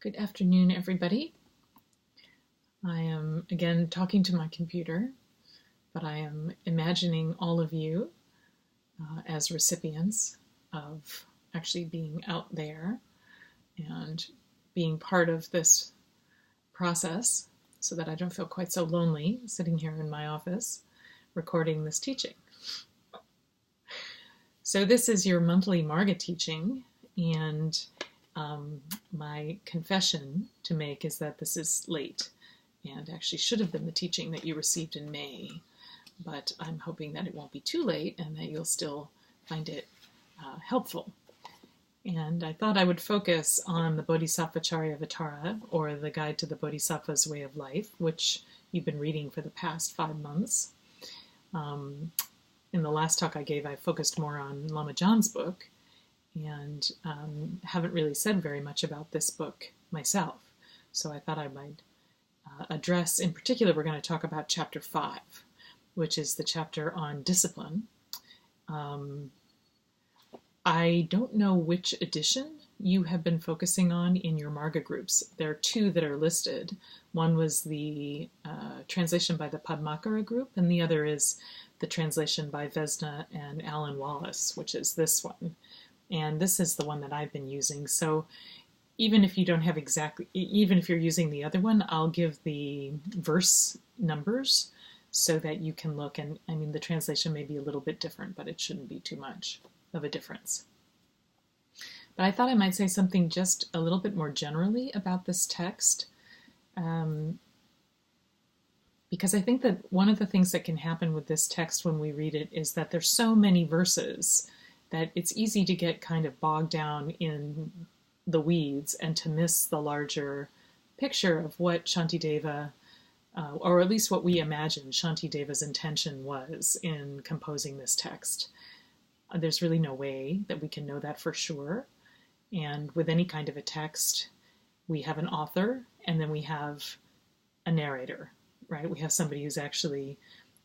Good afternoon, everybody. I am again talking to my computer, but I am imagining all of you as recipients of actually being out there and being part of this process so that I don't feel quite so lonely sitting here in my office recording this teaching. So this is your monthly Margha teaching, and my confession to make is that this is late and actually should have been the teaching that you received in May, but I'm hoping that it won't be too late and that you'll still find it helpful. And I thought I would focus on the Bodhisattvacharyavatara, or the Guide to the Bodhisattva's Way of Life, which you've been reading for the past 5 months. In the last talk I gave, I focused more on Lama Jan's book, and haven't really said very much about this book myself. So I thought I might address, in particular, we're going to talk about chapter 5, which is the chapter on discipline. I don't know which edition you have been focusing on in your Margha groups. There are 2 that are listed. One was the translation by the Padmakara group, and the other is the translation by Vesna and Alan Wallace, which is this one. And this is the one that I've been using. So even if you don't have even if you're using the other one, I'll give the verse numbers so that you can look. And I mean, the translation may be a little bit different, but it shouldn't be too much of a difference. But I thought I might say something just a little bit more generally about this text, because I think that one of the things that can happen with this text when we read it is that there's so many verses that it's easy to get kind of bogged down in the weeds and to miss the larger picture of what Shantideva, or at least what we imagine Shantideva's intention was in composing this text. There's really no way that we can know that for sure. And with any kind of a text, we have an author and then we have a narrator, right? We have somebody who's actually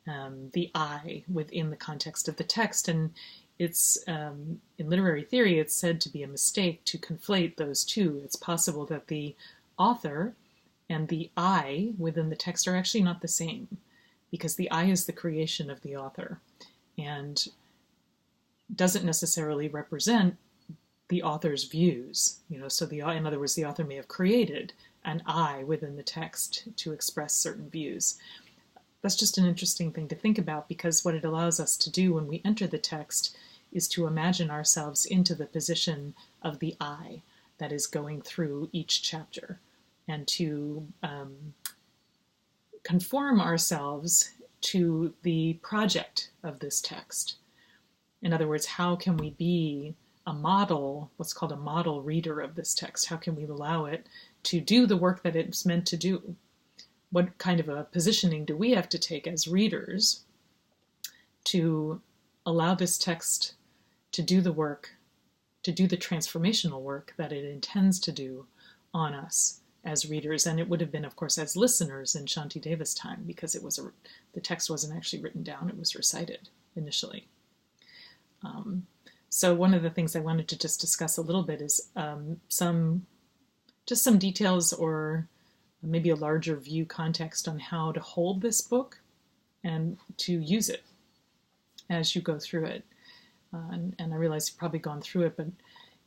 the I within the context of the text. And it's, in literary theory, it's said to be a mistake to conflate those two. It's possible that the author and the I within the text are actually not the same, because the I is the creation of the author and doesn't necessarily represent the author's views. So in other words, the author may have created an I within the text to express certain views. That's just an interesting thing to think about, because what it allows us to do when we enter the text is to imagine ourselves into the position of the I that is going through each chapter, and to conform ourselves to the project of this text. In other words, how can we be a model, what's called a model reader of this text? How can we allow it to do the work that it's meant to do? What kind of a positioning do we have to take as readers to allow this text to do the work, to do the transformational work that it intends to do on us as readers? And it would have been, of course, as listeners in Shantideva's time, because the text wasn't actually written down, it was recited initially. So one of the things I wanted to just discuss a little bit is some details, or maybe a larger view context on how to hold this book and to use it as you go through it. And I realize you've probably gone through it, but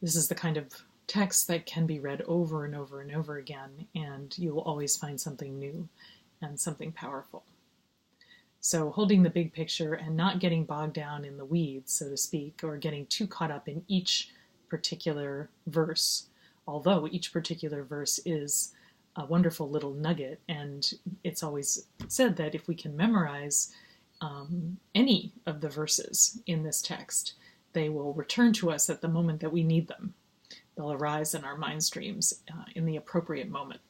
this is the kind of text that can be read over and over and over again, and you will always find something new and something powerful. So holding the big picture and not getting bogged down in the weeds, so to speak, or getting too caught up in each particular verse, although each particular verse is a wonderful little nugget, and it's always said that if we can memorize any of the verses in this text, they will return to us at the moment that we need them. They'll arise in our mind streams in the appropriate moment.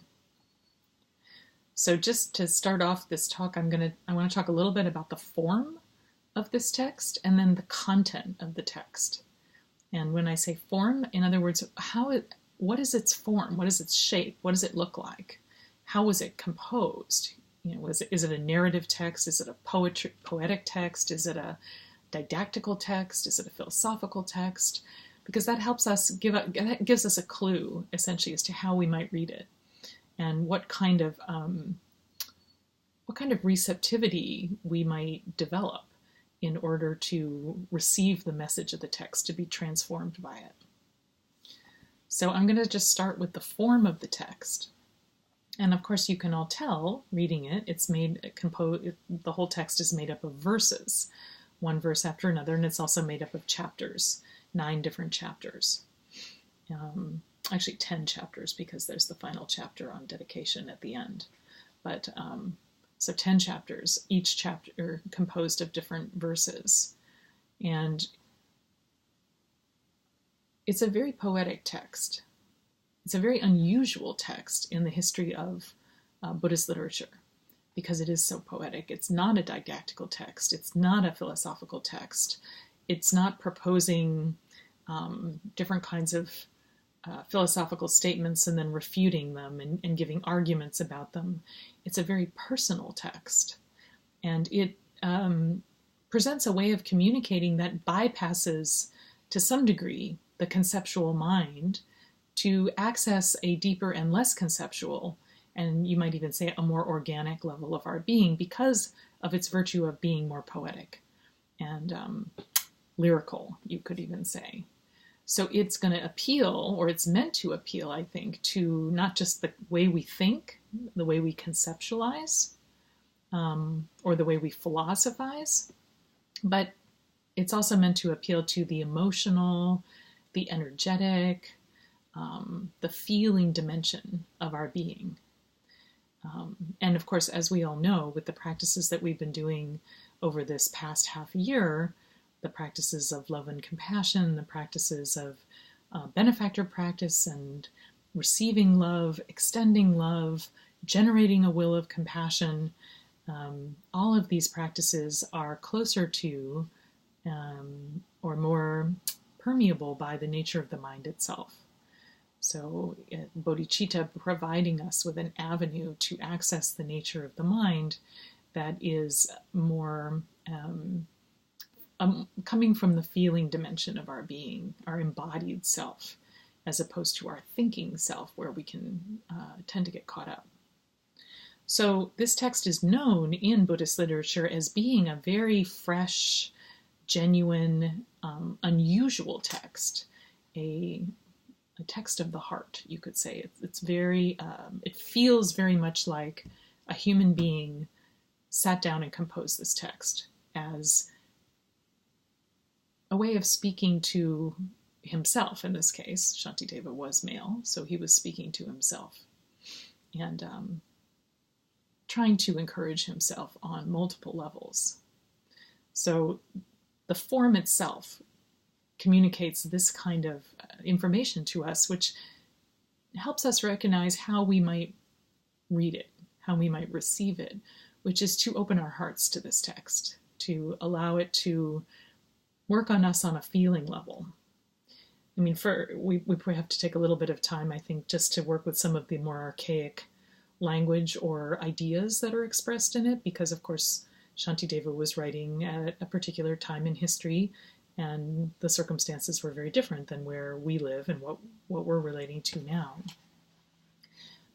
So just to start off this talk, I want to talk a little bit about the form of this text and then the content of the text. And when I say form, in other words, what is its form? What is its shape? What does it look like? How was it composed? Is it a narrative text? Is it a poetic text? Is it a didactical text? Is it a philosophical text? because that helps us that gives us a clue essentially as to how we might read it and what kind of receptivity we might develop in order to receive the message of the text, to be transformed by it. So I'm going to just start with the form of the text. And of course, you can all tell, reading it, the whole text is made up of verses, one verse after another, and it's also made up of chapters, 9 different chapters. Actually 10 chapters, because there's the final chapter on dedication at the end. But so 10 chapters, each chapter composed of different verses. And it's a very poetic text. It's a very unusual text in the history of Buddhist literature because it is so poetic. It's not a didactical text. It's not a philosophical text. It's not proposing different kinds of philosophical statements and then refuting them and giving arguments about them. It's a very personal text. And it presents a way of communicating that bypasses, to some degree, the conceptual mind to access a deeper and less conceptual, and you might even say a more organic level of our being because of its virtue of being more poetic and lyrical, you could even say. So it's going to appeal, or it's meant to appeal, I think, to not just the way we think, the way we conceptualize, or the way we philosophize, but it's also meant to appeal to the emotional, the energetic, the feeling dimension of our being. And of course, as we all know, with the practices that we've been doing over this past half year, the practices of love and compassion, the practices of benefactor practice and receiving love, extending love, generating a will of compassion, all of these practices are closer to or more permeable by the nature of the mind itself. So bodhicitta providing us with an avenue to access the nature of the mind that is more coming from the feeling dimension of our being, our embodied self, as opposed to our thinking self, where we can tend to get caught up. So this text is known in Buddhist literature as being a very fresh, genuine, unusual text, a text of the heart, you could say. It's very, it feels very much like a human being sat down and composed this text as a way of speaking to himself. In this case, Shantideva was male, so he was speaking to himself and trying to encourage himself on multiple levels. So the form itself communicates this kind of information to us, which helps us recognize how we might read it, how we might receive it, which is to open our hearts to this text, to allow it to work on us on a feeling level. I mean, we have to take a little bit of time, I think, just to work with some of the more archaic language or ideas that are expressed in it, because, of course, Shantideva was writing at a particular time in history, and the circumstances were very different than where we live and what we're relating to now.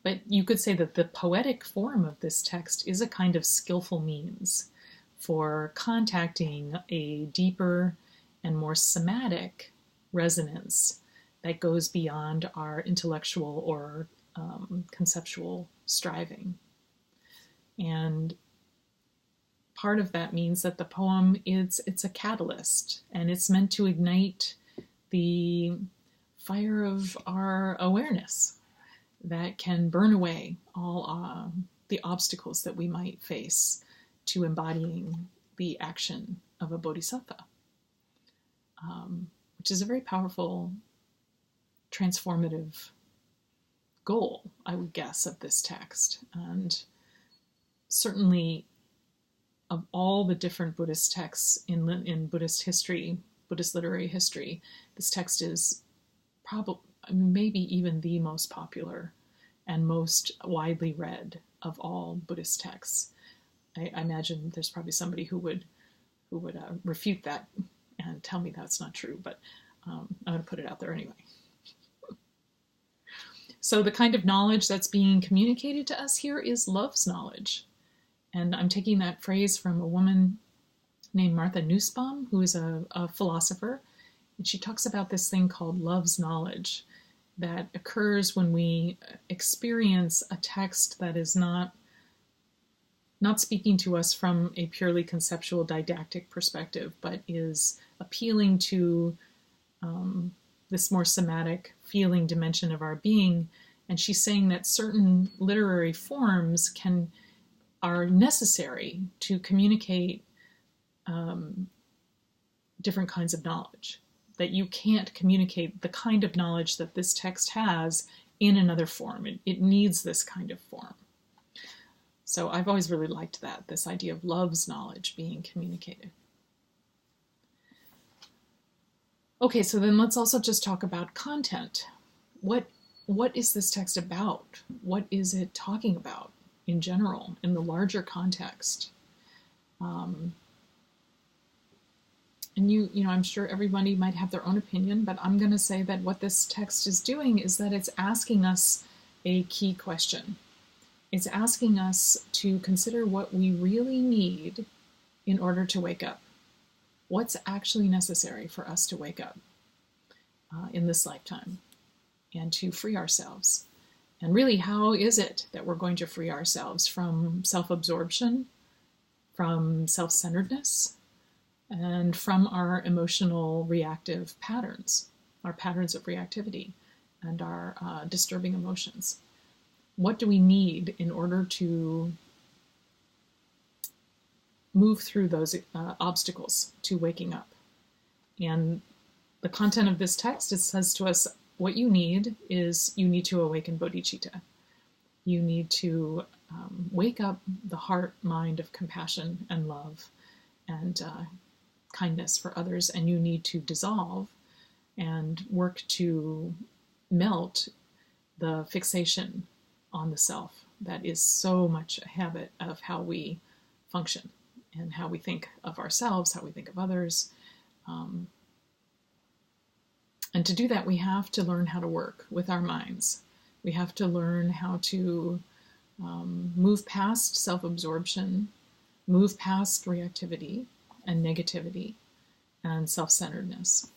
But you could say that the poetic form of this text is a kind of skillful means for contacting a deeper and more somatic resonance that goes beyond our intellectual or conceptual striving. And part of that means that the poem it's a catalyst, and it's meant to ignite the fire of our awareness that can burn away all the obstacles that we might face to embodying the action of a bodhisattva, which is a very powerful, transformative goal, I would guess, of this text. And certainly of all the different Buddhist texts in Buddhist history, Buddhist literary history, this text is probably, maybe even the most popular and most widely read of all Buddhist texts. I imagine there's probably somebody who would refute that and tell me that's not true, but I'm going to put it out there anyway. So the kind of knowledge that's being communicated to us here is love's knowledge. And I'm taking that phrase from a woman named Martha Nussbaum, who is a philosopher. And she talks about this thing called love's knowledge that occurs when we experience a text that is not speaking to us from a purely conceptual didactic perspective, but is appealing to this more somatic feeling dimension of our being. And she's saying that certain literary forms are necessary to communicate different kinds of knowledge, that you can't communicate the kind of knowledge that this text has in another form. It needs this kind of form. So I've always really liked that, this idea of love's knowledge being communicated. Okay, so then let's also just talk about content. What is this text about? What is it talking about in general, in the larger context? And I'm sure everybody might have their own opinion, but I'm going to say that what this text is doing is that it's asking us a key question. It's asking us to consider what we really need in order to wake up. What's actually necessary for us to wake up in this lifetime and to free ourselves? And really, how is it that we're going to free ourselves from self-absorption, from self-centeredness, and from our emotional reactive patterns, our patterns of reactivity, and our disturbing emotions? What do we need in order to move through those obstacles to waking up? And the content of this text, it says to us, what you need is you need to awaken bodhicitta. You need to wake up the heart, mind of compassion and love and kindness for others, and you need to dissolve and work to melt the fixation on the self that is so much a habit of how we function and how we think of ourselves, how we think of others. And to do that, we have to learn how to work with our minds. We have to learn how to move past self-absorption, move past reactivity and negativity and self-centeredness.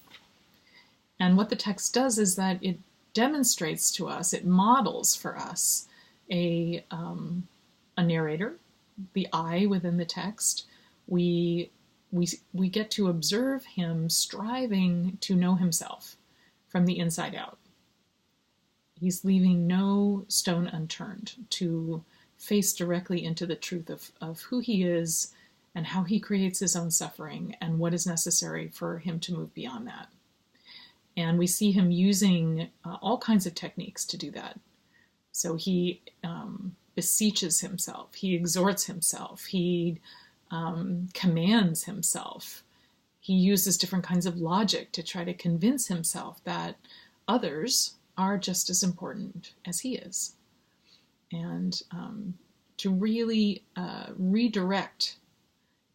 And what the text does is that it demonstrates to us, it models for us a narrator, the I within the text. We get to observe him striving to know himself from the inside out. He's leaving no stone unturned to face directly into the truth of who he is and how he creates his own suffering and what is necessary for him to move beyond that. And we see him using all kinds of techniques to do that. So he beseeches himself, he exhorts himself, he commands himself. He uses different kinds of logic to try to convince himself that others are just as important as he is. And to really redirect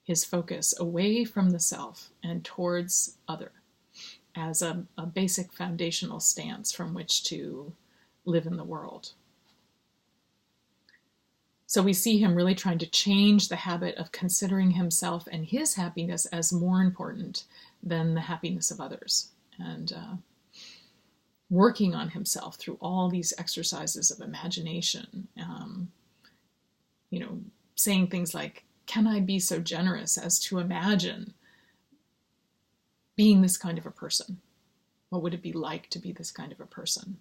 his focus away from the self and towards other as a basic foundational stance from which to live in the world. So we see him really trying to change the habit of considering himself and his happiness as more important than the happiness of others, and working on himself through all these exercises of imagination, saying things like, can I be so generous as to imagine being this kind of a person? What would it be like to be this kind of a person?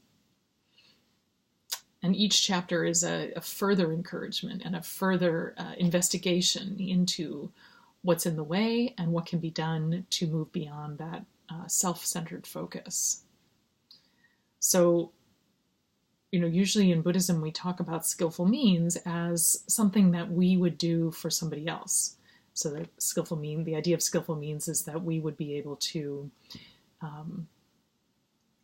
And each chapter is a further encouragement and a further investigation into what's in the way and what can be done to move beyond that self-centered focus. So, usually in Buddhism we talk about skillful means as something that we would do for somebody else. So the idea of skillful means is that we would be able to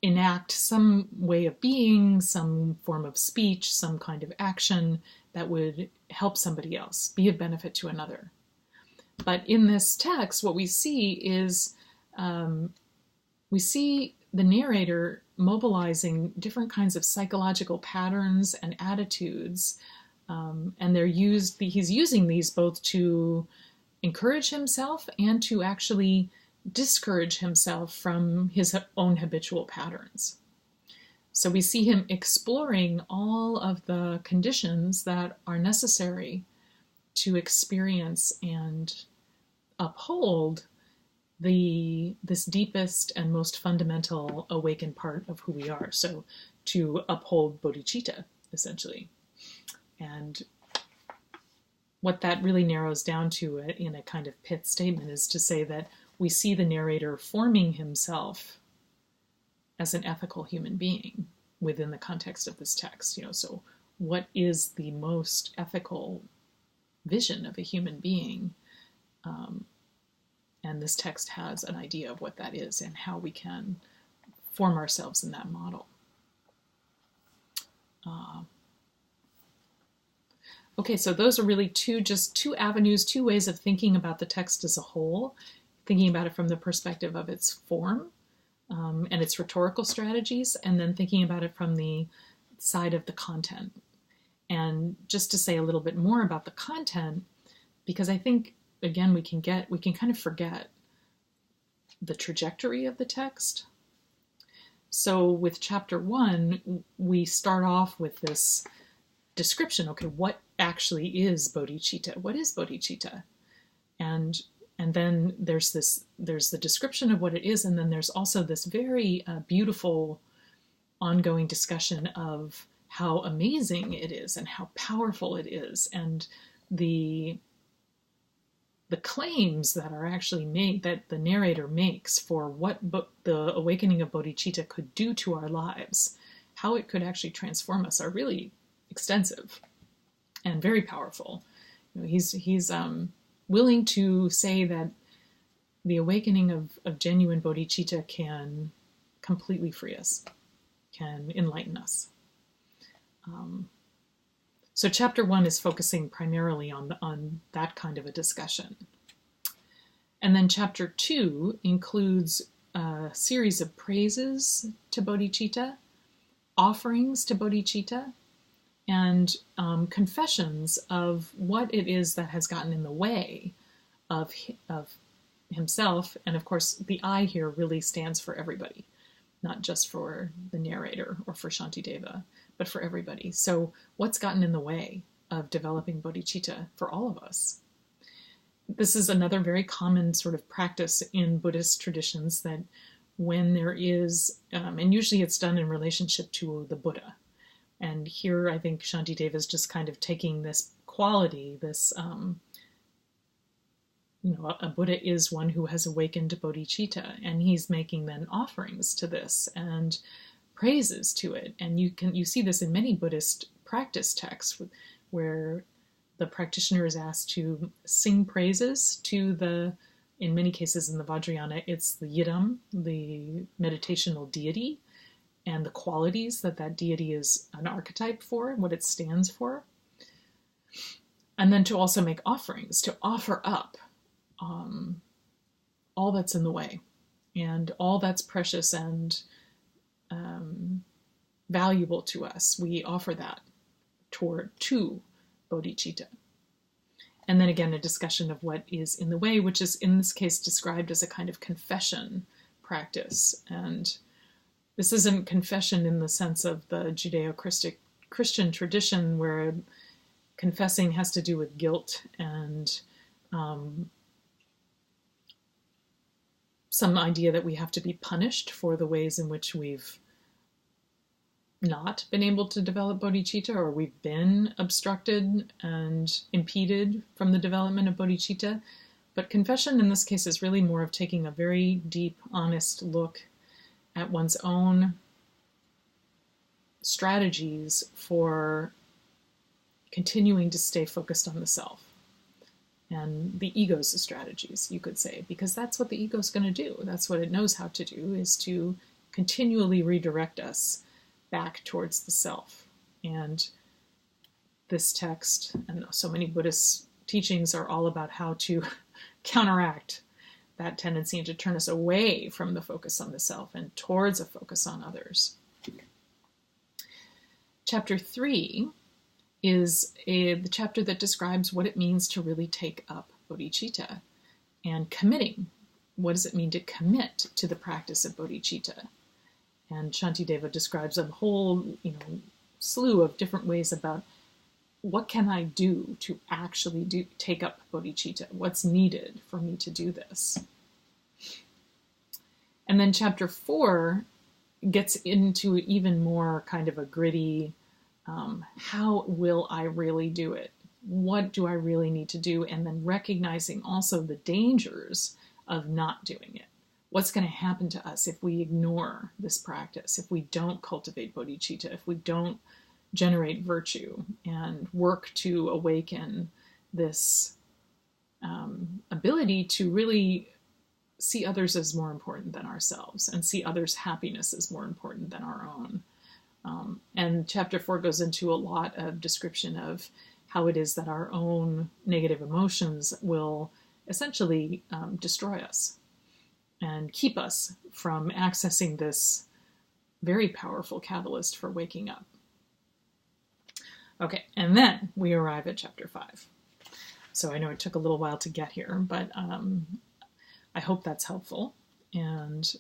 enact some way of being, some form of speech, some kind of action that would help somebody else, be of benefit to another. But in this text, what we see is we see the narrator mobilizing different kinds of psychological patterns and attitudes, and he's using these both to encourage himself and to actually discourage himself from his own habitual patterns. So we see him exploring all of the conditions that are necessary to experience and uphold this deepest and most fundamental awakened part of who we are. So to uphold bodhicitta, essentially. And what that really narrows down to in a kind of pith statement is to say that we see the narrator forming himself as an ethical human being within the context of this text. So what is the most ethical vision of a human being? And this text has an idea of what that is and how we can form ourselves in that model. Okay, so those are really two avenues, two ways of thinking about the text as a whole, thinking about it from the perspective of its form and its rhetorical strategies, and then thinking about it from the side of the content. And just to say a little bit more about the content, because I think, again, we can kind of forget the trajectory of the text. So with chapter 1, we start off with this description. Okay, what actually is bodhicitta? What is bodhicitta? And then there's the description of what it is, and then there's also this very beautiful ongoing discussion of how amazing it is and how powerful it is, and the claims that are actually made, that the narrator makes for what the awakening of bodhicitta could do to our lives, how it could actually transform us, are really extensive and very powerful. He's willing to say that the awakening of genuine bodhicitta can completely free us, can enlighten us. So chapter 1 is focusing primarily on that kind of a discussion. And then chapter 2 includes a series of praises to bodhicitta, offerings to bodhicitta, and confessions of what it is that has gotten in the way of himself. And of course, the I here really stands for everybody, not just for the narrator or for Shantideva, but for everybody. So what's gotten in the way of developing bodhicitta for all of us? This is another very common sort of practice in Buddhist traditions, that when there is, and usually it's done in relationship to the Buddha. And here I think Shantideva is just kind of taking this quality, this, a Buddha is one who has awakened bodhicitta, and he's making then offerings to this and praises to it. And you see this in many Buddhist practice texts where the practitioner is asked to sing praises to in many cases in the Vajrayana, it's the Yidam, the meditational deity, and the qualities that deity is an archetype for, what it stands for. And then to also make offerings, to offer up all that's in the way and all that's precious and valuable to us. We offer that to bodhicitta. And then again, a discussion of what is in the way, which is in this case described as a kind of confession practice. And this isn't confession in the sense of the Judeo-Christian tradition, where confessing has to do with guilt and some idea that we have to be punished for the ways in which we've not been able to develop bodhicitta, or we've been obstructed and impeded from the development of bodhicitta. But confession in this case is really more of taking a very deep, honest look at one's own strategies for continuing to stay focused on the self. And the ego's strategies, you could say, because that's what the ego's going to do. That's what it knows how to do, is to continually redirect us back towards the self. And this text and so many Buddhist teachings are all about how to counteract that tendency and to turn us away from the focus on the self and towards a focus on others. Chapter 3 is the chapter that describes what it means to really take up bodhicitta and committing. What does it mean to commit to the practice of bodhicitta? And Shantideva describes a whole, slew of different ways about what can I do to actually take up bodhicitta? What's needed for me to do this? And then chapter 4 gets into even more kind of a gritty, how will I really do it? What do I really need to do? And then recognizing also the dangers of not doing it. What's going to happen to us if we ignore this practice, if we don't cultivate bodhicitta, if we don't generate virtue and work to awaken this ability to really see others as more important than ourselves and see others' happiness as more important than our own. And chapter 4 goes into a lot of description of how it is that our own negative emotions will essentially destroy us and keep us from accessing this very powerful catalyst for waking up. Okay, and then we arrive at chapter 5. So I know it took a little while to get here, but I hope that's helpful. And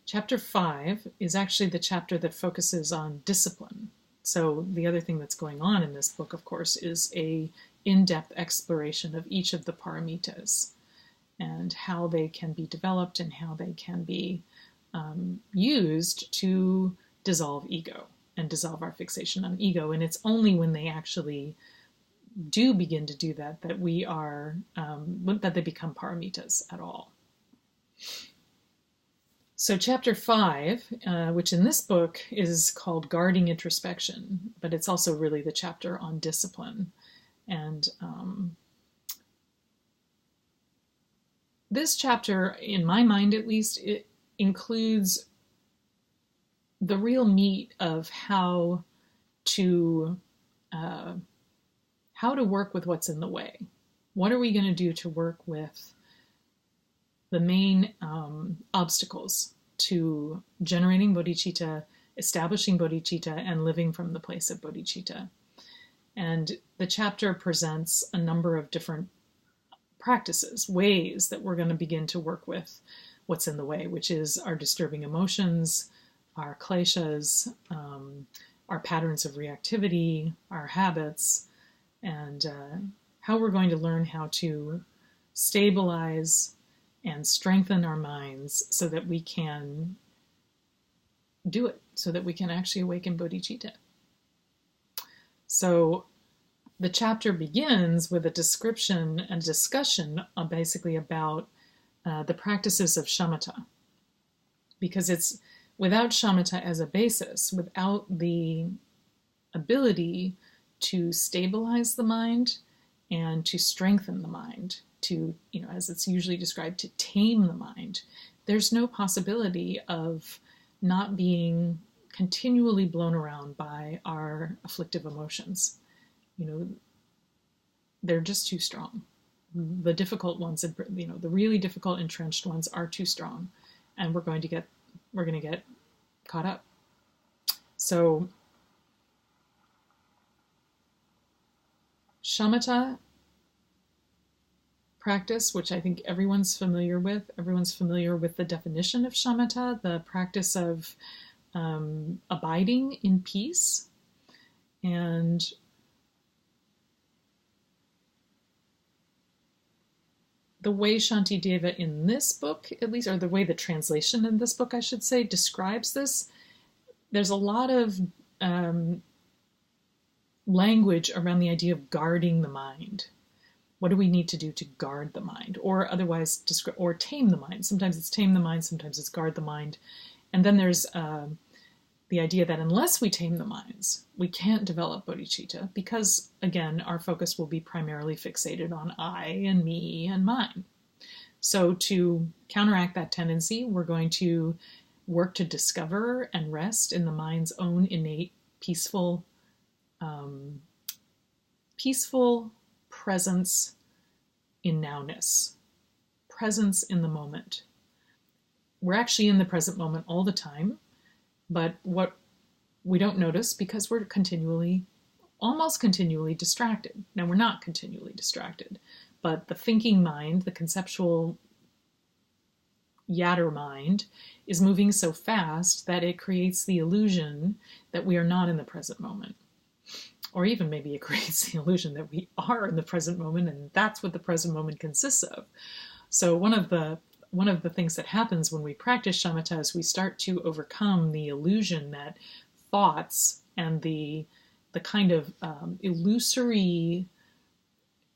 chapter 5 is actually the chapter that focuses on discipline. So the other thing that's going on in this book, of course, is a in-depth exploration of each of the paramitas and how they can be developed and how they can be used to dissolve ego and dissolve our fixation on ego. And it's only when they actually do begin to do that that we are, that they become paramitas at all. So chapter 5, which in this book is called Guarding Introspection, but it's also really the chapter on discipline. And this chapter, in my mind at least, it includes the real meat of how to work with what's in the way. What are we going to do to work with the main obstacles to generating bodhicitta, establishing bodhicitta, and living from the place of bodhicitta? And the chapter presents a number of different practices, ways that we're going to begin to work with what's in the way, which is our disturbing emotions, our kleshas, our patterns of reactivity, our habits, and how we're going to learn how to stabilize and strengthen our minds so that we can do it, so that we can actually awaken bodhicitta. So the chapter begins with a description and discussion basically about the practices of shamatha, because it's without shamatha as a basis, without the ability to stabilize the mind and to strengthen the mind, to, as it's usually described, to tame the mind, there's no possibility of not being continually blown around by our afflictive emotions. They're just too strong. The difficult ones, the really difficult entrenched ones are too strong, and we're going to get caught up. So shamatha practice, which I think everyone's familiar with the definition of shamatha, the practice of abiding in peace. And the way Shantideva in this book, at least, or the way the translation in this book, I should say, describes this, there's a lot of language around the idea of guarding the mind. What do we need to do to guard the mind? Or otherwise, or tame the mind. Sometimes it's tame the mind, sometimes it's guard the mind. And then there's the idea that unless we tame the minds, we can't develop bodhicitta because, again, our focus will be primarily fixated on I and me and mine. So to counteract that tendency, we're going to work to discover and rest in the mind's own innate peaceful presence in nowness, presence in the moment. We're actually in the present moment all the time, but what we don't notice because we're almost continually distracted. Now, we're not continually distracted, but the thinking mind, the conceptual yatter mind, is moving so fast that it creates the illusion that we are not in the present moment. Or even maybe it creates the illusion that we are in the present moment, and that's what the present moment consists of. So one of the things that happens when we practice shamatha is we start to overcome the illusion that thoughts and the kind of illusory,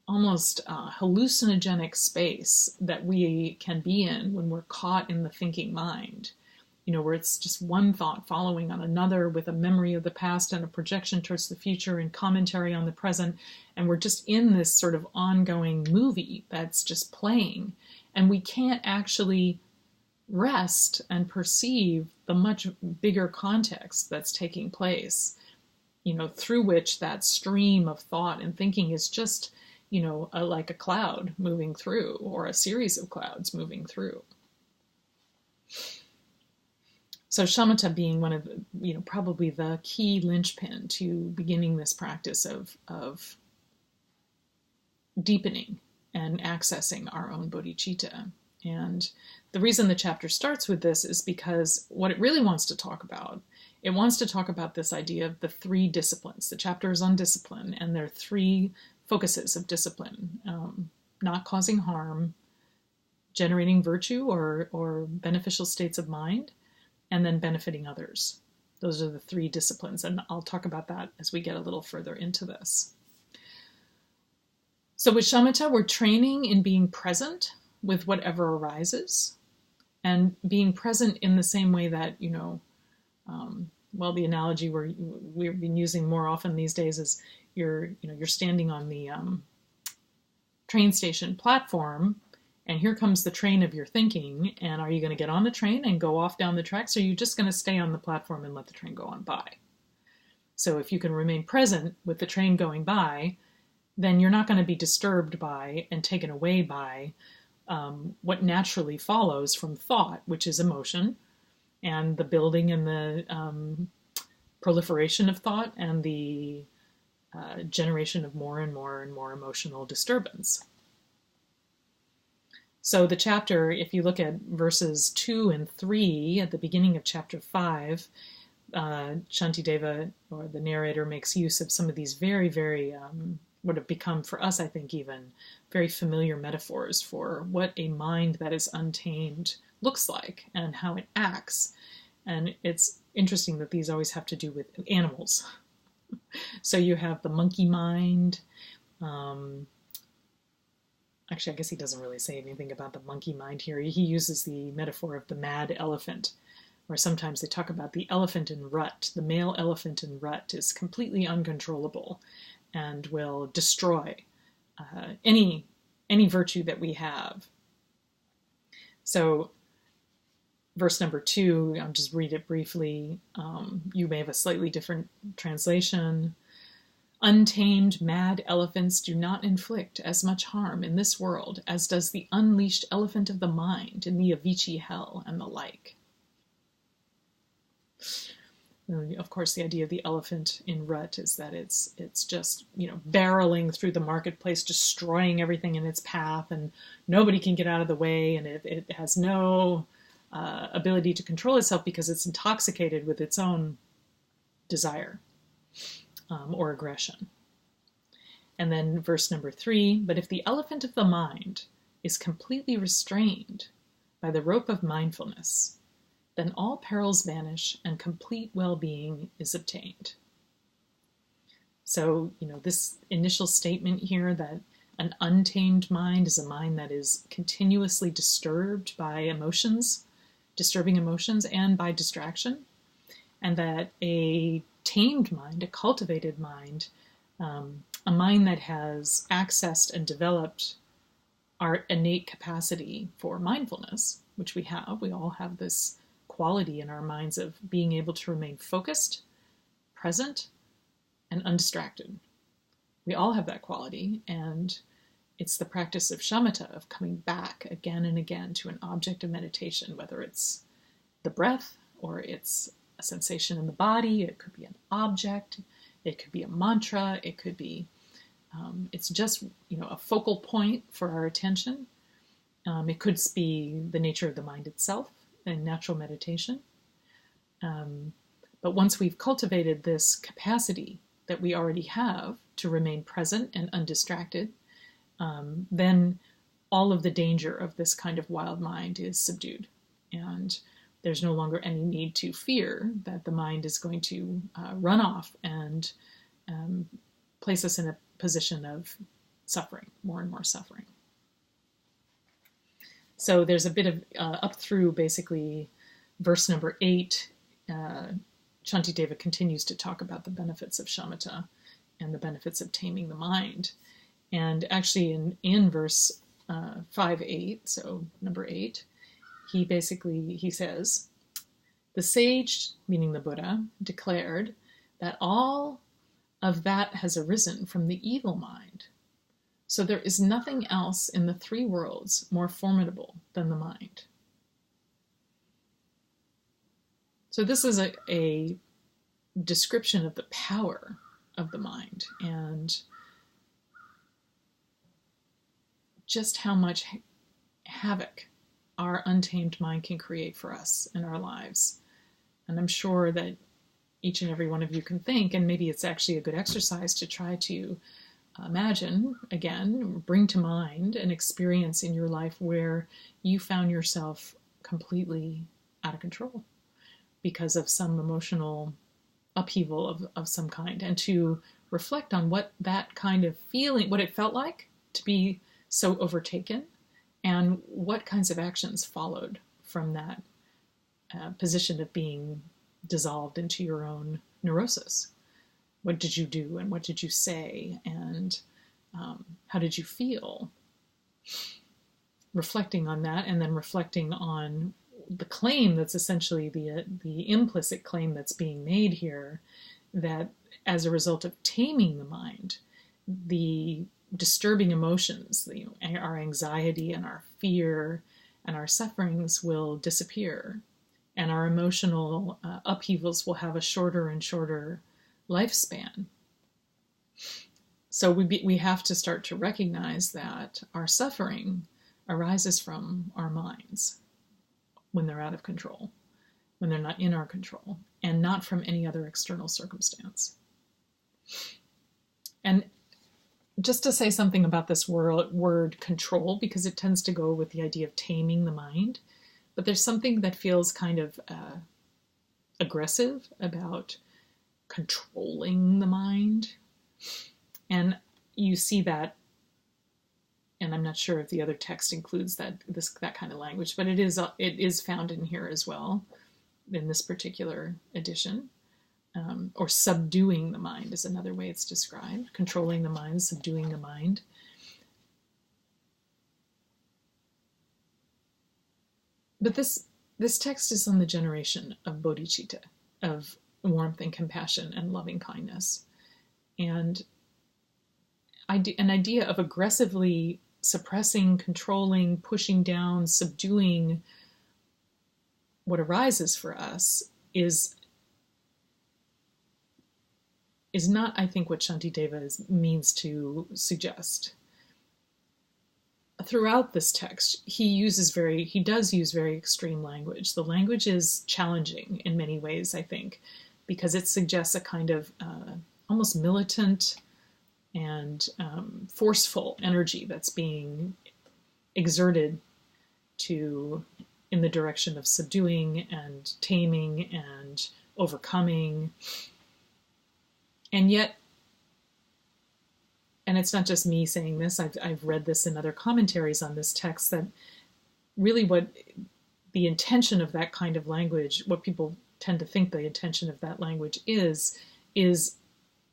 almost hallucinogenic space that we can be in when we're caught in the thinking mind, where it's just one thought following on another with a memory of the past and a projection towards the future and commentary on the present. And we're just in this sort of ongoing movie that's just playing. And we can't actually rest and perceive the much bigger context that's taking place, through which that stream of thought and thinking is just, like a cloud moving through, or a series of clouds moving through. So shamatha being one of the, probably the key linchpin to beginning this practice of deepening and accessing our own bodhicitta. And the reason the chapter starts with this is because what it really wants to talk about, it wants to talk about this idea of the three disciplines. The chapter is on discipline, and there are three focuses of discipline: not causing harm, generating virtue or beneficial states of mind, and then benefiting others. Those are the three disciplines, and I'll talk about that as we get a little further into this. So with shamatha, we're training in being present with whatever arises, and being present in the same way that, the analogy we've been using more often these days is you're standing on the train station platform, and here comes the train of your thinking, and are you going to get on the train and go off down the tracks, or are you just going to stay on the platform and let the train go on by? So if you can remain present with the train going by, then you're not going to be disturbed by and taken away by what naturally follows from thought, which is emotion, and the building and the proliferation of thought, and the generation of more and more and more emotional disturbance. So the chapter, if you look at verses 2 and 3 at the beginning of chapter 5, Shantideva, or the narrator, makes use of some of these very, very, what have become for us, I think, even very familiar metaphors for what a mind that is untamed looks like and how it acts. And it's interesting that these always have to do with animals. So you have the monkey mind. Actually, I guess he doesn't really say anything about the monkey mind here. He uses the metaphor of the mad elephant, where sometimes they talk about the elephant in rut. The male elephant in rut is completely uncontrollable and will destroy any virtue that we have. So verse number 2, I'll just read it briefly. You may have a slightly different translation. Untamed, mad elephants do not inflict as much harm in this world as does the unleashed elephant of the mind in the Avicii hell and the like. Of course, the idea of the elephant in rut is that it's just, barreling through the marketplace, destroying everything in its path, and nobody can get out of the way, and it has no ability to control itself because it's intoxicated with its own desire. Or aggression. And then verse number 3, but if the elephant of the mind is completely restrained by the rope of mindfulness, then all perils vanish and complete well-being is obtained. So, this initial statement here that an untamed mind is a mind that is continuously disturbed by emotions, disturbing emotions, and by distraction, and that a tamed mind, a cultivated mind, a mind that has accessed and developed our innate capacity for mindfulness, which we have. We all have this quality in our minds of being able to remain focused, present, and undistracted. We all have that quality, and It's the practice of shamatha, of coming back again and again to an object of meditation, whether it's the breath or it's a sensation in the body. It could be an object. It could be a mantra. It could be, it's just, a focal point for our attention. It could be the nature of the mind itself in natural meditation. But once we've cultivated this capacity that we already have to remain present and undistracted, then all of the danger of this kind of wild mind is subdued. And there's no longer any need to fear that the mind is going to run off and place us in a position of suffering, more and more suffering. So there's a bit of, up through basically verse number 8, Shantideva continues to talk about the benefits of shamatha and the benefits of taming the mind. And actually in verse 5-8, so number 8, he says, the sage, meaning the Buddha, declared that all of that has arisen from the evil mind. So there is nothing else in the three worlds more formidable than the mind. So this is a description of the power of the mind and just how much havoc our untamed mind can create for us in our lives. And I'm sure that each and every one of you can think, and maybe it's actually a good exercise to try to imagine, again, bring to mind an experience in your life where you found yourself completely out of control because of some emotional upheaval of some kind, and to reflect on what that kind of feeling, what it felt like to be so overtaken, and what kinds of actions followed from that position of being dissolved into your own neurosis. What did you do, and what did you say, and how did you feel? Reflecting on that, and then reflecting on the claim that's essentially the implicit claim that's being made here, that as a result of taming the mind, the disturbing emotions, our anxiety and our fear and our sufferings will disappear, and our emotional upheavals will have a shorter and shorter lifespan. So we have to start to recognize that our suffering arises from our minds when they're out of control, when they're not in our control, and not from any other external circumstance. And just to say something about this word control, because it tends to go with the idea of taming the mind, but there's something that feels kind of aggressive about controlling the mind. And you see that, and I'm not sure if the other text includes that kind of language, but it is found in here as well, in this particular edition. Or subduing the mind is another way it's described. Controlling the mind, subduing the mind. But this text is on the generation of bodhicitta, of warmth and compassion and loving kindness. And an idea of aggressively suppressing, controlling, pushing down, subduing what arises for us is not, I think, what Shantideva means to suggest. Throughout this text, he does use very extreme language. The language is challenging in many ways, I think, because it suggests a kind of almost militant and forceful energy that's being exerted in the direction of subduing and taming and overcoming. And yet, and it's not just me saying this, I've read this in other commentaries on this text, that really what the intention of that kind of language, what people tend to think the intention of that language is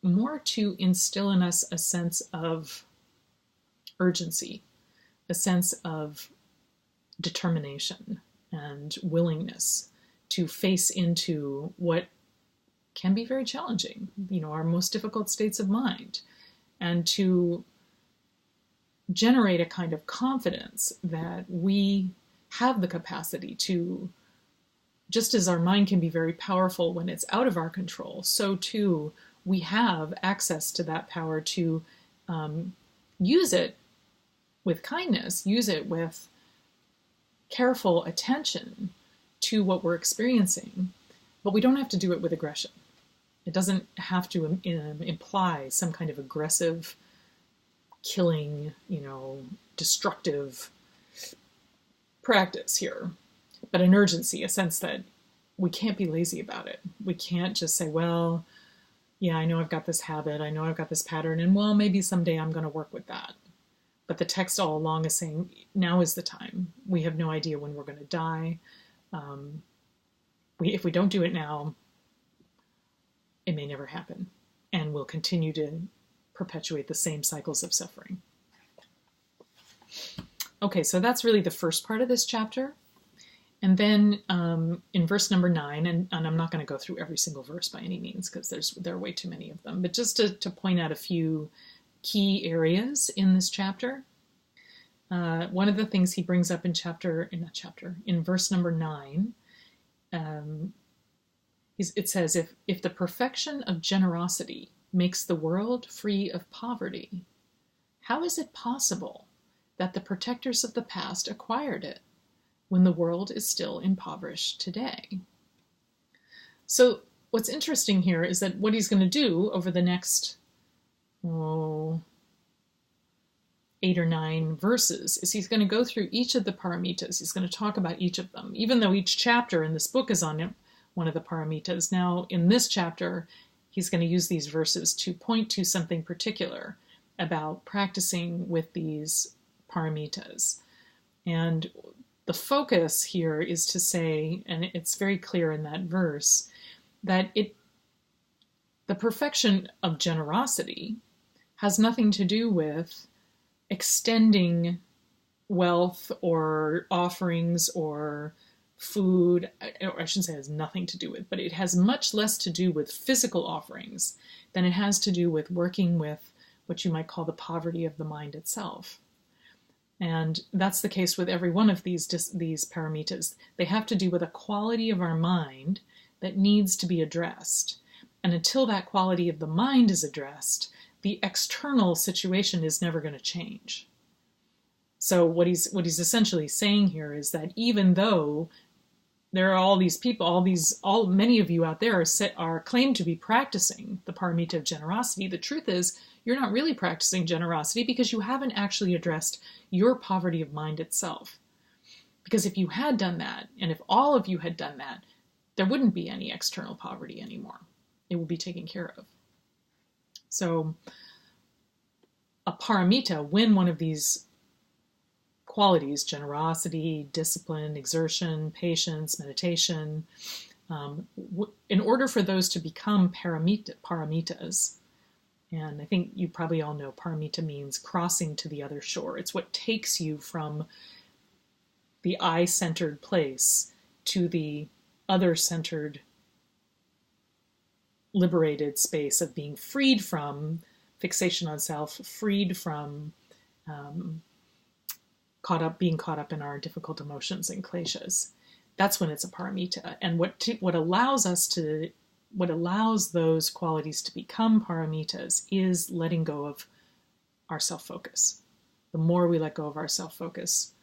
more to instill in us a sense of urgency, a sense of determination and willingness to face into what can be very challenging, our most difficult states of mind, and to generate a kind of confidence that we have the capacity to, just as our mind can be very powerful when it's out of our control, so too we have access to that power to use it with kindness, use it with careful attention to what we're experiencing, but we don't have to do it with aggression. It doesn't have to imply some kind of aggressive, killing, destructive practice here, but an urgency, a sense that we can't be lazy about it. We can't just say, well, yeah, I know I've got this habit, I know I've got this pattern, and well, maybe someday I'm going to work with that. But the text all along is saying, now is the time. We have no idea when we're going to die. If we don't do it now, it may never happen. And we'll continue to perpetuate the same cycles of suffering. Okay, so that's really the first part of this chapter. And then in verse number 9, and I'm not going to go through every single verse by any means, because there are way too many of them, but just to point out a few key areas in this chapter. One of the things he brings up in verse number 9, it says, if the perfection of generosity makes the world free of poverty, how is it possible that the protectors of the past acquired it when the world is still impoverished today? So what's interesting here is that what he's going to do over the next 8 or 9 verses is he's going to go through each of the paramitas. He's going to talk about each of them, even though each chapter in this book is on one of the paramitas. Now, in this chapter, he's going to use these verses to point to something particular about practicing with these paramitas. And the focus here is to say, and it's very clear in that verse, that the perfection of generosity has nothing to do with extending wealth or offerings or food. I shouldn't say it has nothing to do with, but it has much less to do with physical offerings than it has to do with working with what you might call the poverty of the mind itself. And that's the case with every one of these paramitas. They have to do with a quality of our mind that needs to be addressed. And until that quality of the mind is addressed, the external situation is never going to change. So what he's essentially saying here is that even though there are all these people, many of you out there are claimed to be practicing the paramita of generosity, the truth is you're not really practicing generosity because you haven't actually addressed your poverty of mind itself. Because if you had done that, and if all of you had done that, there wouldn't be any external poverty anymore. It would be taken care of. So a paramita, when one of these qualities, generosity, discipline, exertion, patience, meditation, in order for those to become paramitas, and I think you probably all know paramita means crossing to the other shore. It's what takes you from the I-centered place to the other-centered, liberated space of being freed from fixation on self, freed from being caught up in our difficult emotions and kleshas. That's when it's a paramita. And what allows those qualities to become paramitas is letting go of our self-focus. The more we let go of our self-focus,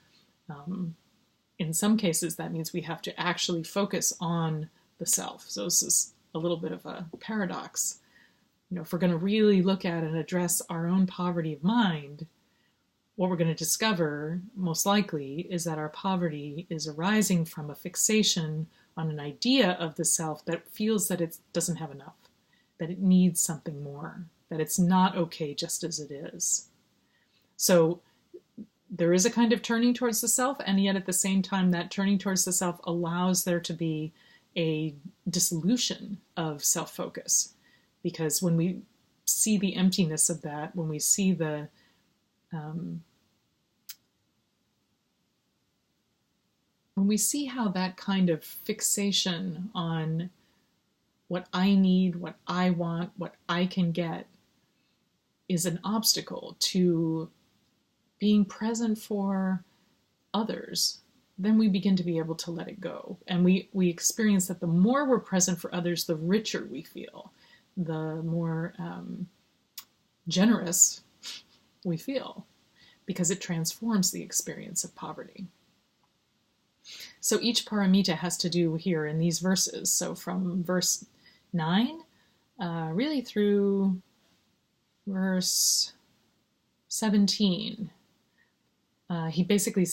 in some cases that means we have to actually focus on the self. So this is a little bit of a paradox. If we're going to really look at and address our own poverty of mind, what we're going to discover, most likely, is that our poverty is arising from a fixation on an idea of the self that feels that it doesn't have enough, that it needs something more, that it's not okay just as it is. So there is a kind of turning towards the self, and yet at the same time, that turning towards the self allows there to be a dissolution of self-focus. Because when we see the emptiness of that, when we see when we see how that kind of fixation on what I need, what I want, what I can get is an obstacle to being present for others, then we begin to be able to let it go. And we experience that the more we're present for others, the richer we feel, the more generous we feel, because it transforms the experience of poverty. So each paramita has to do here in these verses. So from verse 9 really through verse 17, he basically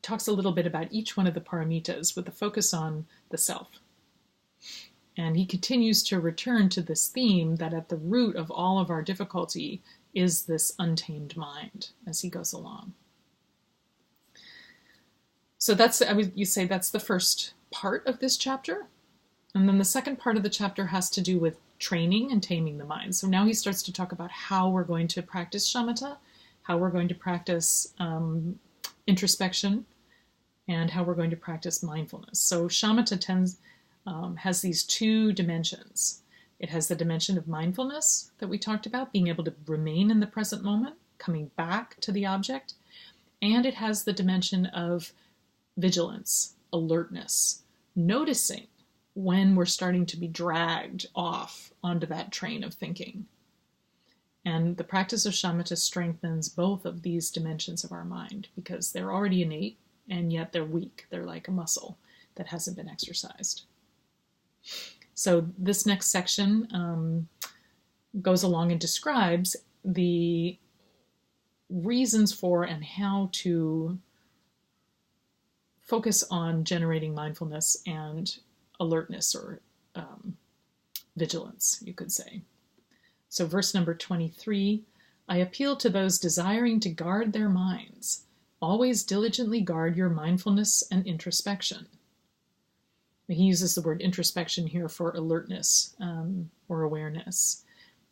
talks a little bit about each one of the paramitas with a focus on the self. And he continues to return to this theme that at the root of all of our difficulty is this untamed mind as he goes along. So you say that's the first part of this chapter. And then the second part of the chapter has to do with training and taming the mind. So now he starts to talk about how we're going to practice shamatha, how we're going to practice introspection, and how we're going to practice mindfulness. So shamatha has these two dimensions. It has the dimension of mindfulness that we talked about, being able to remain in the present moment, coming back to the object. And it has the dimension of vigilance, alertness, noticing when we're starting to be dragged off onto that train of thinking. And the practice of shamatha strengthens both of these dimensions of our mind because they're already innate and yet they're weak. They're like a muscle that hasn't been exercised. So this next section goes along and describes the reasons for and how to focus on generating mindfulness and alertness or vigilance, you could say. So verse number 23, I appeal to those desiring to guard their minds. Always diligently guard your mindfulness and introspection. He uses the word introspection here for alertness or awareness,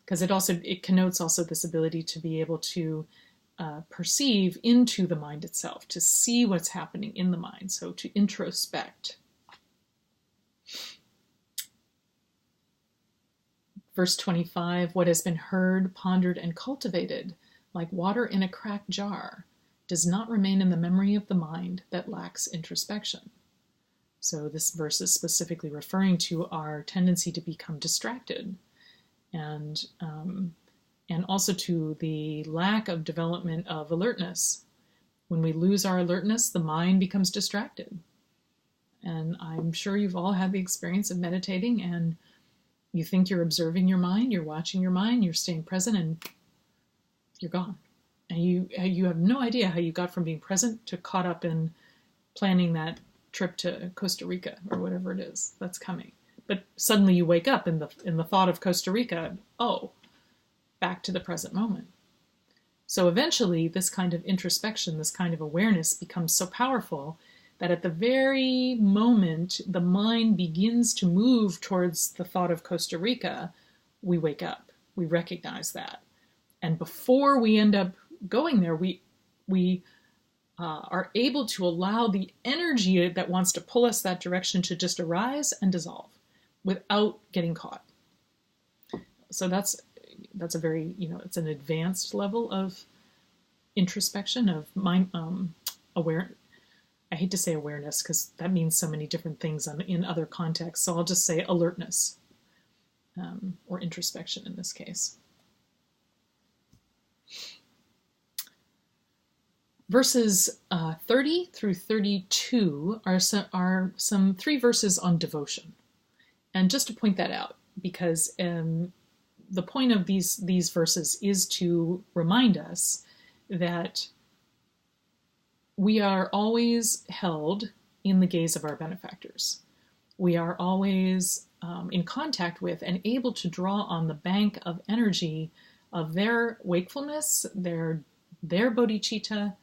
because it connotes also this ability to be able to perceive into the mind itself, to see what's happening in the mind, so to introspect. Verse 25, what has been heard, pondered, and cultivated, like water in a cracked jar, does not remain in the memory of the mind that lacks introspection. So this verse is specifically referring to our tendency to become distracted and also to the lack of development of alertness. When we lose our alertness, the mind becomes distracted. And I'm sure you've all had the experience of meditating and you think you're observing your mind, you're watching your mind, you're staying present, and you're gone. And you have no idea how you got from being present to caught up in planning that trip to Costa Rica or whatever it is that's coming. But suddenly you wake up in the thought of Costa Rica, back to the present moment. So eventually this kind of introspection, this kind of awareness becomes so powerful that at the very moment the mind begins to move towards the thought of Costa Rica, we wake up. We recognize that. And before we end up going there, we are able to allow the energy that wants to pull us that direction to just arise and dissolve without getting caught. So that's a very, it's an advanced level of introspection, of mind, aware. I hate to say awareness because that means so many different things in other contexts. So I'll just say alertness or introspection in this case. Verses 30 through 32 are some 3 verses on devotion. And just to point that out, because the point of these verses is to remind us that we are always held in the gaze of our benefactors. We are always in contact with and able to draw on the bank of energy of their wakefulness, their bodhicitta,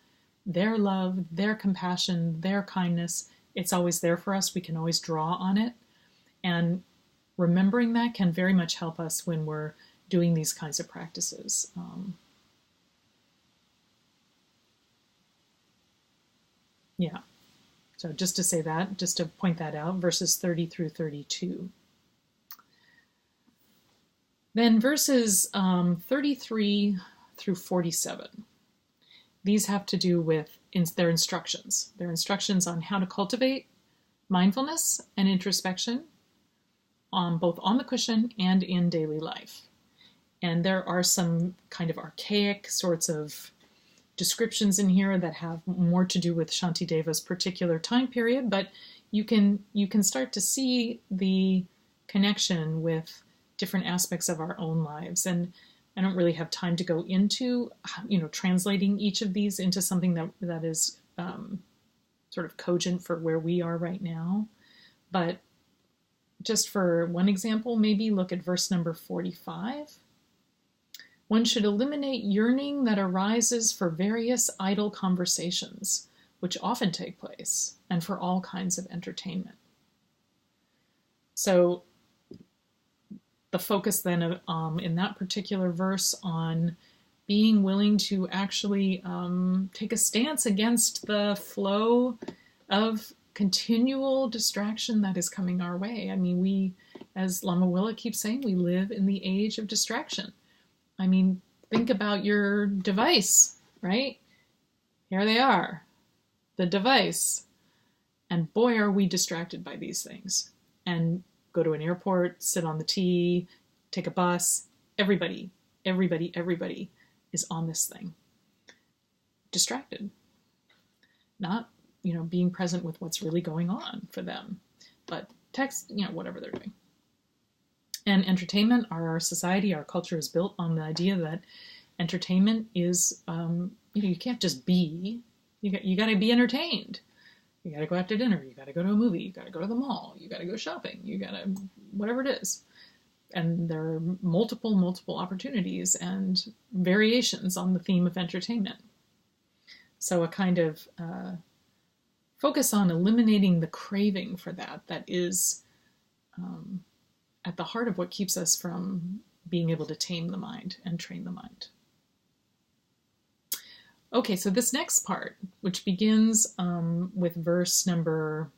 their love, their compassion, their kindness. It's always there for us. We can always draw on it. And remembering that can very much help us when we're doing these kinds of practices. So just to say that, just to point that out, verses 30 through 32. Then verses 33 through 47. these have to do with their instructions. Their instructions on how to cultivate mindfulness and introspection both on the cushion and in daily life. And there are some kind of archaic sorts of descriptions in here that have more to do with Shantideva's particular time period, but you can start to see the connection with different aspects of our own lives. And I don't really have time to go into, translating each of these into something that is sort of cogent for where we are right now. But just for one example, maybe look at verse number 45. One should eliminate yearning that arises for various idle conversations, which often take place, and for all kinds of entertainment. So the focus then in that particular verse on being willing to actually take a stance against the flow of continual distraction that is coming our way. I mean, we, as Lama Willa keeps saying, we live in the age of distraction. I mean, think about your device, right? Here they are, the device. And boy, are we distracted by these things. And go to an airport, sit on the T, take a bus. Everybody is on this thing. Distracted. Not, being present with what's really going on for them. But text, whatever they're doing. And entertainment, our society, our culture is built on the idea that entertainment is, you can't just be. You got to be entertained. You got to go out to dinner. You got to go to a movie. You got to go to the mall. You got to go shopping. You got to, whatever it is. And there are multiple opportunities and variations on the theme of entertainment. So a kind of focus on eliminating the craving for that is at the heart of what keeps us from being able to tame the mind and train the mind. Okay, so this next part, which begins with verse number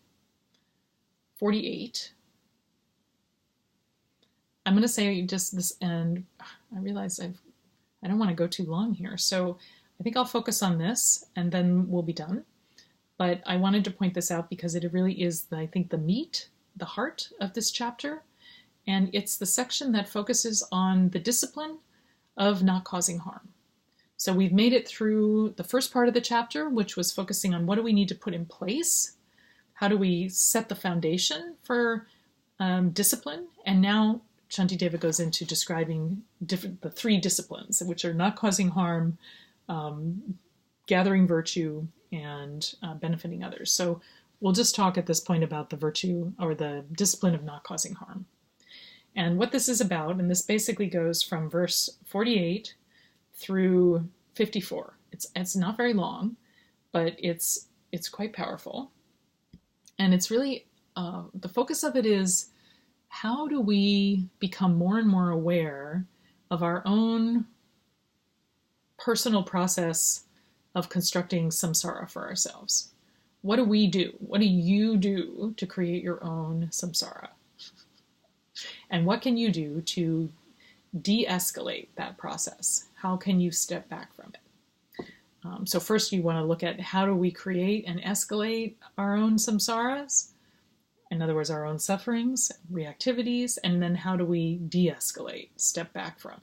48, I'm going to say just this, and I realize I don't want to go too long here, so I think I'll focus on this, and then we'll be done. But I wanted to point this out because it really is, I think, the meat, the heart of this chapter, and it's the section that focuses on the discipline of not causing harm. So we've made it through the first part of the chapter, which was focusing on what do we need to put in place? How do we set the foundation for discipline? And now Shantideva goes into describing the three disciplines, which are not causing harm, gathering virtue, and benefiting others. So we'll just talk at this point about the virtue or the discipline of not causing harm. And what this is about, and this basically goes from verse 48 through 54. It's not very long, but it's quite powerful. And it's really, the focus of it is, how do we become more and more aware of our own personal process of constructing samsara for ourselves? What do we do? What do you do to create your own samsara? And what can you do to de-escalate that process? How can you step back from it? So first you want to look at how do we create and escalate our own samsaras? In other words, our own sufferings, reactivities, and then how do we de-escalate, step back from?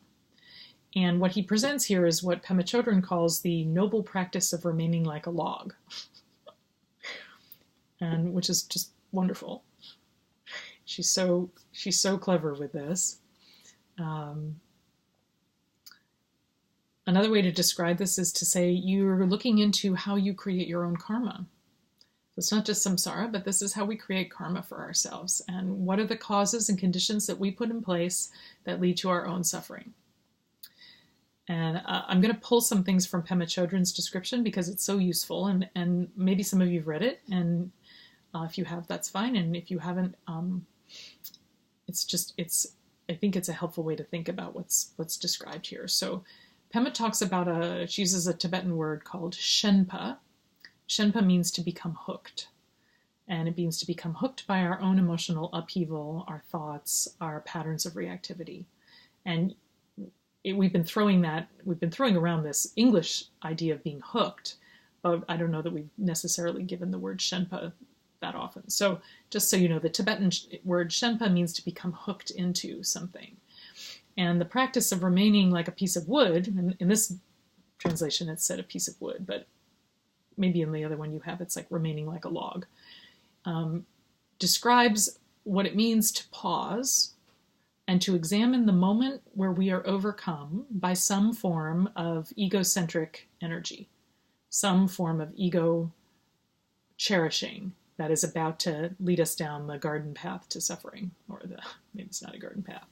And what he presents here is what Pema Chodron calls the noble practice of remaining like a log, and which is just wonderful. She's so clever with this. Another way to describe this is to say you're looking into how you create your own karma. So it's not just samsara, but this is how we create karma for ourselves. And what are the causes and conditions that we put in place that lead to our own suffering? And I'm going to pull some things from Pema Chodron's description because it's so useful, and maybe some of you have read it, and if you have, that's fine. And if you haven't, I think it's a helpful way to think about what's described here. So Pema talks about she uses a Tibetan word called shenpa. Shenpa means to become hooked. And it means to become hooked by our own emotional upheaval, our thoughts, our patterns of reactivity. And we've been throwing around this English idea of being hooked, but I don't know that we've necessarily given the word Shenpa that often. So just so you know, the Tibetan word Shenpa means to become hooked into something. And the practice of remaining like a piece of wood, and in this translation it said a piece of wood, but maybe in the other one you have it's like remaining like a log, describes what it means to pause and to examine the moment where we are overcome by some form of egocentric energy, some form of ego cherishing that is about to lead us down the garden path to suffering, or maybe it's not a garden path.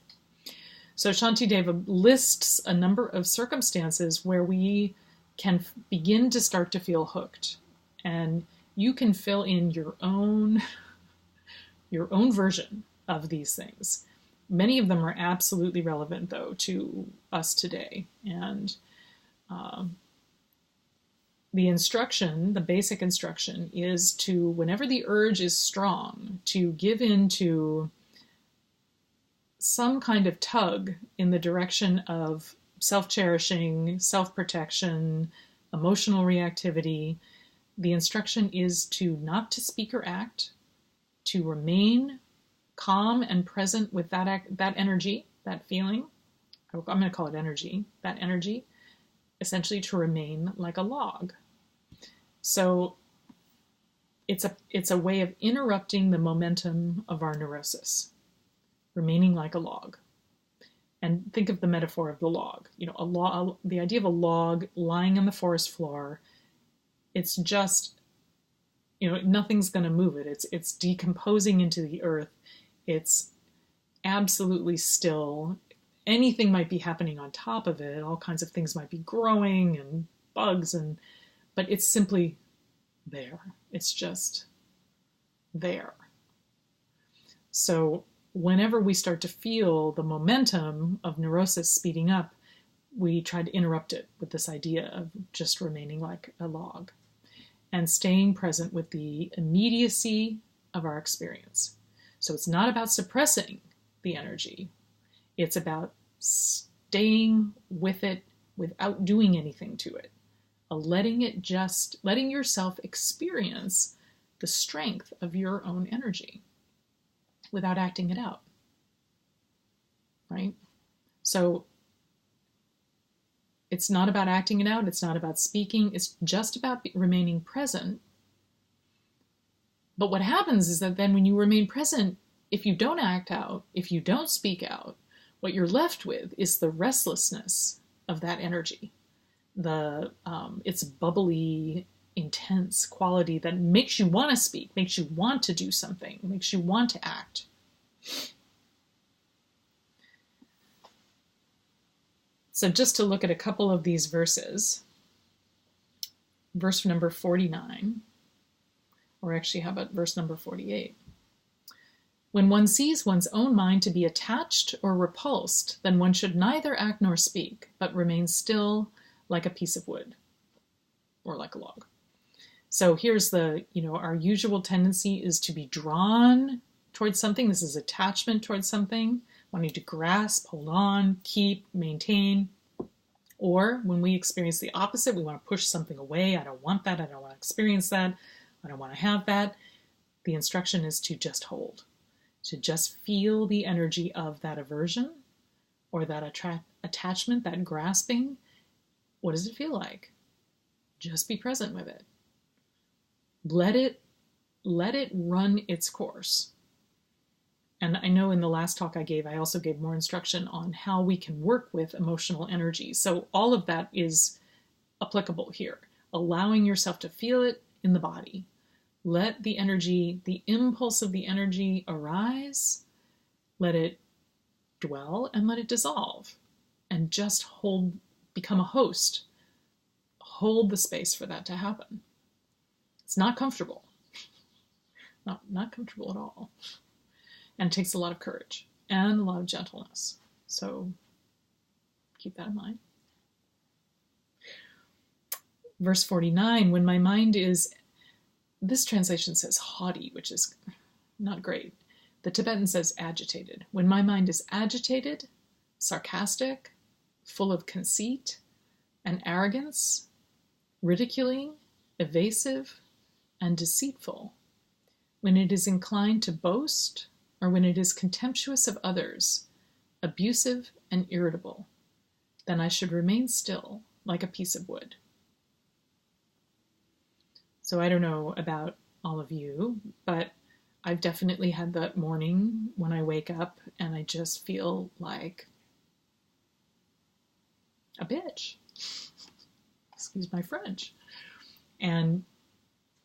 So Shantideva lists a number of circumstances where we can begin to start to feel hooked, and you can fill in your own version of these things. Many of them are absolutely relevant, though, to us today. And the basic instruction is to, whenever the urge is strong, to give in to some kind of tug in the direction of self-cherishing, self-protection, emotional reactivity. The instruction is to not to speak or act, to remain calm and present with that energy, that feeling. I'm going to call it energy, that energy, essentially to remain like a log. So it's a way of interrupting the momentum of our neurosis, remaining like a log. And think of the metaphor of the log. The idea of a log lying on the forest floor, it's just, nothing's going to move it. It's decomposing into the earth. It's absolutely still. Anything might be happening on top of it. All kinds of things might be growing and bugs, but it's simply there. It's just there. So whenever we start to feel the momentum of neurosis speeding up, we try to interrupt it with this idea of just remaining like a log and staying present with the immediacy of our experience. So it's not about suppressing the energy. It's about staying with it without doing anything to it. Letting yourself experience the strength of your own energy without acting it out, right? So it's not about acting it out. It's not about speaking. It's just about remaining present. But what happens is that then when you remain present, if you don't act out, if you don't speak out, what you're left with is the restlessness of that energy, its bubbly, intense quality that makes you want to speak, makes you want to do something, makes you want to act. So just to look at a couple of these verses, verse number 49, or actually how about verse number 48? When one sees one's own mind to be attached or repulsed, then one should neither act nor speak, but remain still like a piece of wood, or like a log. So here's our usual tendency is to be drawn towards something. This is attachment towards something, wanting to grasp, hold on, keep, maintain. Or when we experience the opposite, we want to push something away. I don't want that. I don't want to experience that. I don't want to have that. The instruction is to just hold, to just feel the energy of that aversion or that attachment, that grasping. What does it feel like? Just be present with it. Let it run its course. And I know in the last talk I also gave more instruction on how we can work with emotional energy. So all of that is applicable here. Allowing yourself to feel it in the body. Let the energy, the impulse of the energy arise. Let it dwell and let it dissolve. And just become a host. Hold the space for that to happen. It's not comfortable. Not comfortable at all. And it takes a lot of courage and a lot of gentleness. So keep that in mind. Verse 49, when my mind is, this translation says haughty, which is not great. The Tibetan says agitated. When my mind is agitated, sarcastic, full of conceit and arrogance, ridiculing, evasive, and deceitful, when it is inclined to boast, or when it is contemptuous of others, abusive and irritable, then I should remain still, like a piece of wood. So I don't know about all of you, but I've definitely had that morning when I wake up and I just feel like a bitch. Excuse my French. And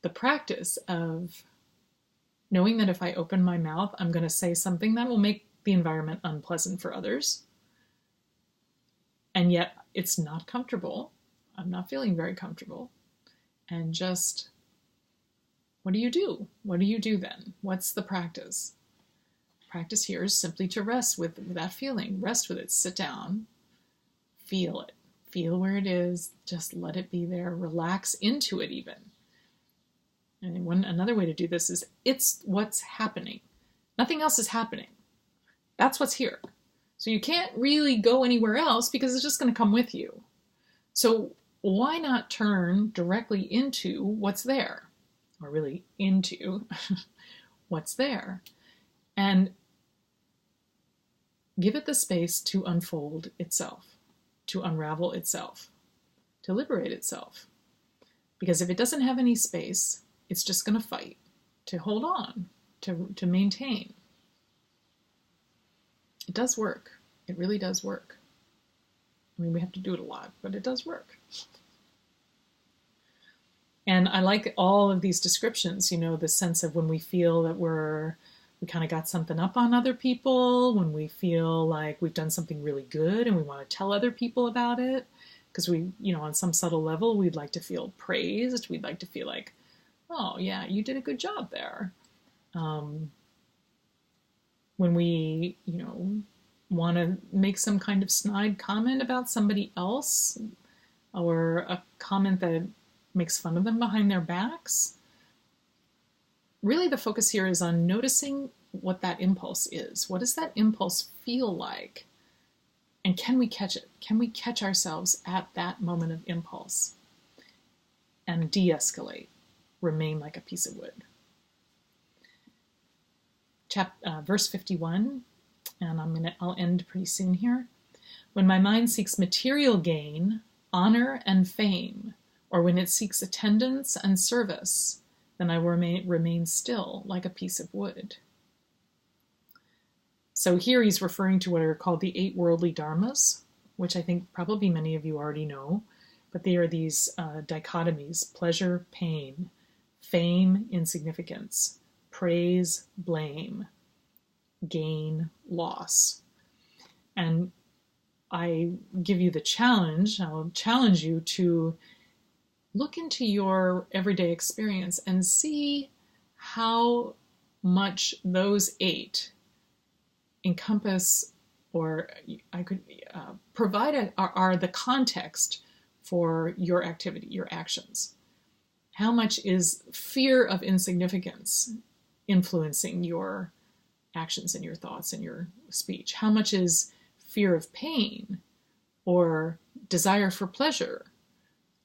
the practice of knowing that if I open my mouth, I'm going to say something that will make the environment unpleasant for others. And yet it's not comfortable. I'm not feeling very comfortable. And just, what do you do? What do you do then? What's the practice? Practice here is simply to rest with that feeling. Rest with it. Sit down. Feel it. Feel where it is. Just let it be there. Relax into it even. And another way to do this is it's what's happening. Nothing else is happening. That's what's here. So you can't really go anywhere else because it's just going to come with you. So why not turn directly into what's there? Or really into what's there. And give it the space to unfold itself, to unravel itself, to liberate itself. Because if it doesn't have any space, it's just going to fight, to hold on, to maintain. It does work. It really does work. I mean, we have to do it a lot, but it does work. And I like all of these descriptions, the sense of when we feel that we kind of got something up on other people, when we feel like we've done something really good and we want to tell other people about it, because we, on some subtle level, we'd like to feel praised. We'd like to feel like, oh yeah, you did a good job there. When we, want to make some kind of snide comment about somebody else, or a comment that makes fun of them behind their backs, really the focus here is on noticing what that impulse is. What does that impulse feel like? And can we catch it? Can we catch ourselves at that moment of impulse and de-escalate? Remain like a piece of wood. Verse 51, and I'll end pretty soon here. When my mind seeks material gain, honor and fame, or when it seeks attendance and service, then I will remain still like a piece of wood. So here he's referring to what are called the 8 worldly dharmas, which I think probably many of you already know, but they are these dichotomies: pleasure, pain, fame, insignificance, praise, blame, gain, loss. And I give you the challenge, I'll challenge you to look into your everyday experience and see how much those 8 encompass, or I could provide are the context for your activity, your actions. How much is fear of insignificance influencing your actions and your thoughts and your speech? How much is fear of pain or desire for pleasure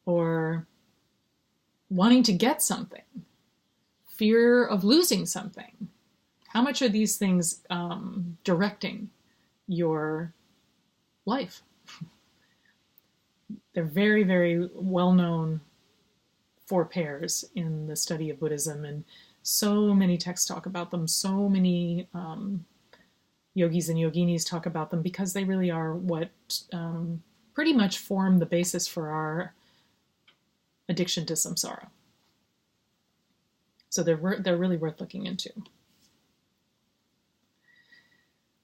or wanting to get something, fear of losing something? How much are these things directing your life? They're very, very well-known 4 pairs in the study of Buddhism, and so many texts talk about them. So many yogis and yoginis talk about them because they really are what pretty much form the basis for our addiction to samsara. So they're really worth looking into.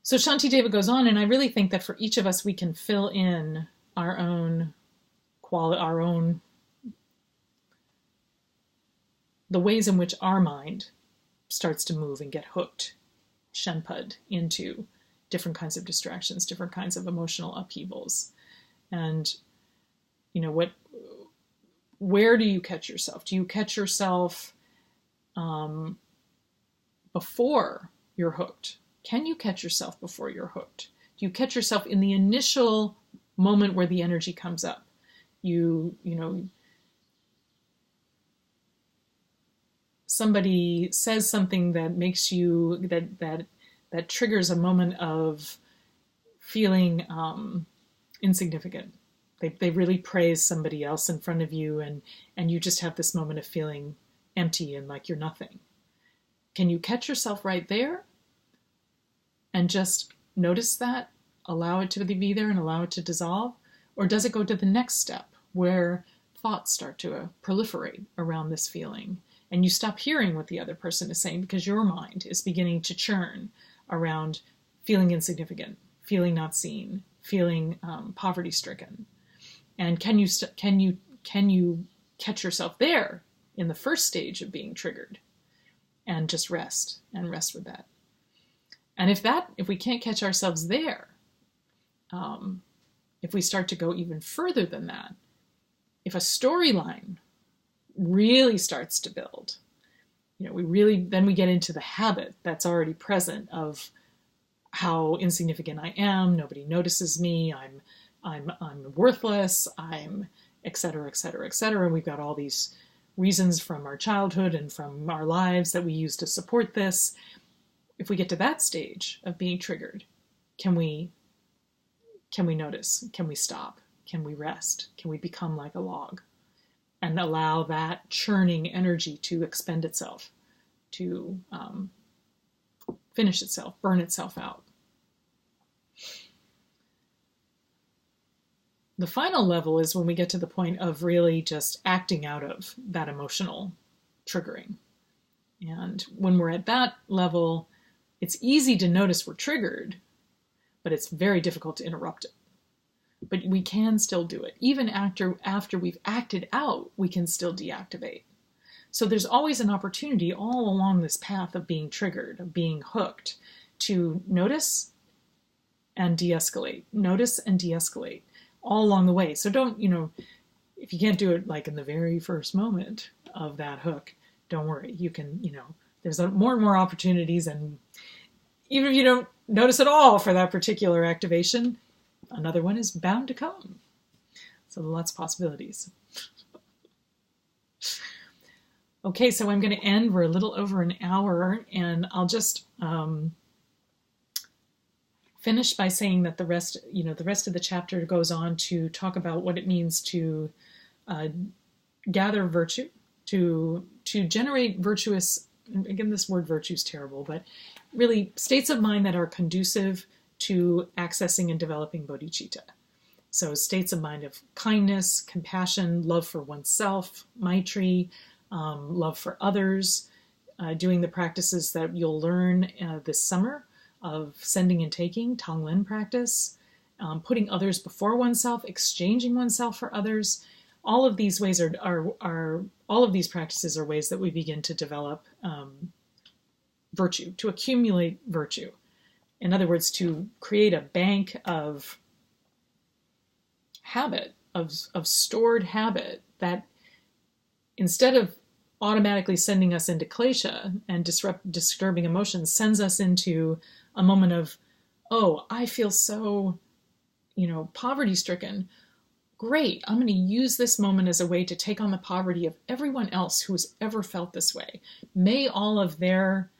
So Shantideva goes on, and I really think that for each of us, we can fill in our own the ways in which our mind starts to move and get hooked, shenpud, into different kinds of distractions, different kinds of emotional upheavals. And, where do you catch yourself? Do you catch yourself before you're hooked? Can you catch yourself before you're hooked? Do you catch yourself in the initial moment where the energy comes up. You know, somebody says something that makes you, that triggers a moment of feeling insignificant. They really praise somebody else in front of you, and you just have this moment of feeling empty and like you're nothing. Can you catch yourself right there and just notice that, allow it to be there and allow it to dissolve? Or does it go to the next step where thoughts start to proliferate around this feeling and you stop hearing what the other person is saying because your mind is beginning to churn around feeling insignificant, feeling not seen, feeling poverty-stricken? And can you catch yourself there in the first stage of being triggered and just rest with that? And if we can't catch ourselves there, if we start to go even further than that, if a storyline really starts to build, then we get into the habit that's already present of how insignificant I am, nobody notices me, I'm worthless, I'm et cetera, et cetera, et cetera. And we've got all these reasons from our childhood and from our lives that we use to support this. If we get to that stage of being triggered, can we notice? Can we stop? Can we rest? Can we become like a log and allow that churning energy to expend itself, to finish itself, burn itself out? The final level is when we get to the point of really just acting out of that emotional triggering. And when we're at that level, it's easy to notice we're triggered, but it's very difficult to interrupt it. But we can still do it. Even after we've acted out, we can still deactivate. So there's always an opportunity all along this path of being triggered, of being hooked, to notice and de-escalate, notice and de-escalate all along the way. So don't, if you can't do it like in the very first moment of that hook, don't worry. You can, there's more and more opportunities, and even if you don't notice at all for that particular activation, another one is bound to come. So lots of possibilities. Okay, so I'm going to end. We're a little over an hour, and I'll just finish by saying that the rest of the chapter goes on to talk about what it means to gather virtue, to generate virtuous, again, this word virtue is terrible, but really states of mind that are conducive to accessing and developing bodhicitta. So states of mind of kindness, compassion, love for oneself, maitri, love for others, doing the practices that you'll learn this summer of sending and taking, Tonglen practice, putting others before oneself, exchanging oneself for others. All of these ways all of these practices are ways that we begin to develop virtue, to accumulate virtue. In other words, to create a bank of habit, of stored habit that instead of automatically sending us into klesha and disturbing emotions, sends us into a moment of, oh, I feel so, poverty-stricken. Great, I'm going to use this moment as a way to take on the poverty of everyone else who has ever felt this way. May all of their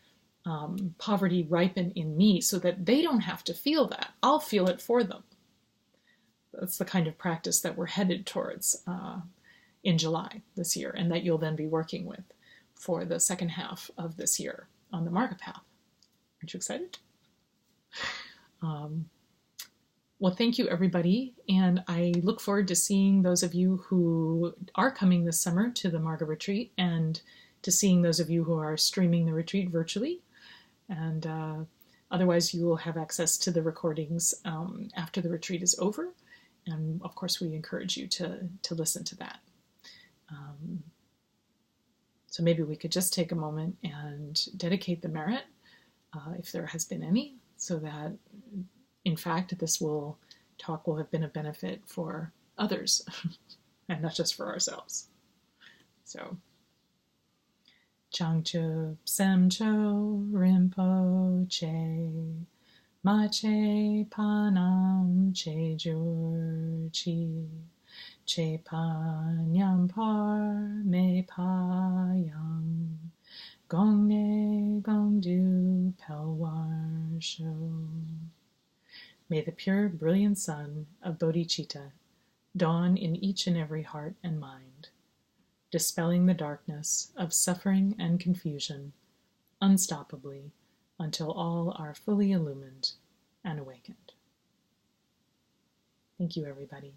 poverty ripen in me so that they don't have to feel that. I'll feel it for them. That's the kind of practice that we're headed towards in July this year, and that you'll then be working with for the second half of this year on the Margha path. Aren't you excited? Well, thank you, everybody, and I look forward to seeing those of you who are coming this summer to the Margha retreat, and to seeing those of you who are streaming the retreat virtually. And otherwise, you will have access to the recordings after the retreat is over. And of course, we encourage you to listen to that. So maybe we could just take a moment and dedicate the merit, if there has been any, so that, in fact, this talk will have been a benefit for others and not just for ourselves. So, Changchup Semcho Rinpoche Mache panam che jur chi, che panyam par me payam, gongne gongdu pelwar sho. May the pure, brilliant sun of bodhicitta dawn in each and every heart and mind, dispelling the darkness of suffering and confusion unstoppably until all are fully illumined and awakened. Thank you, everybody.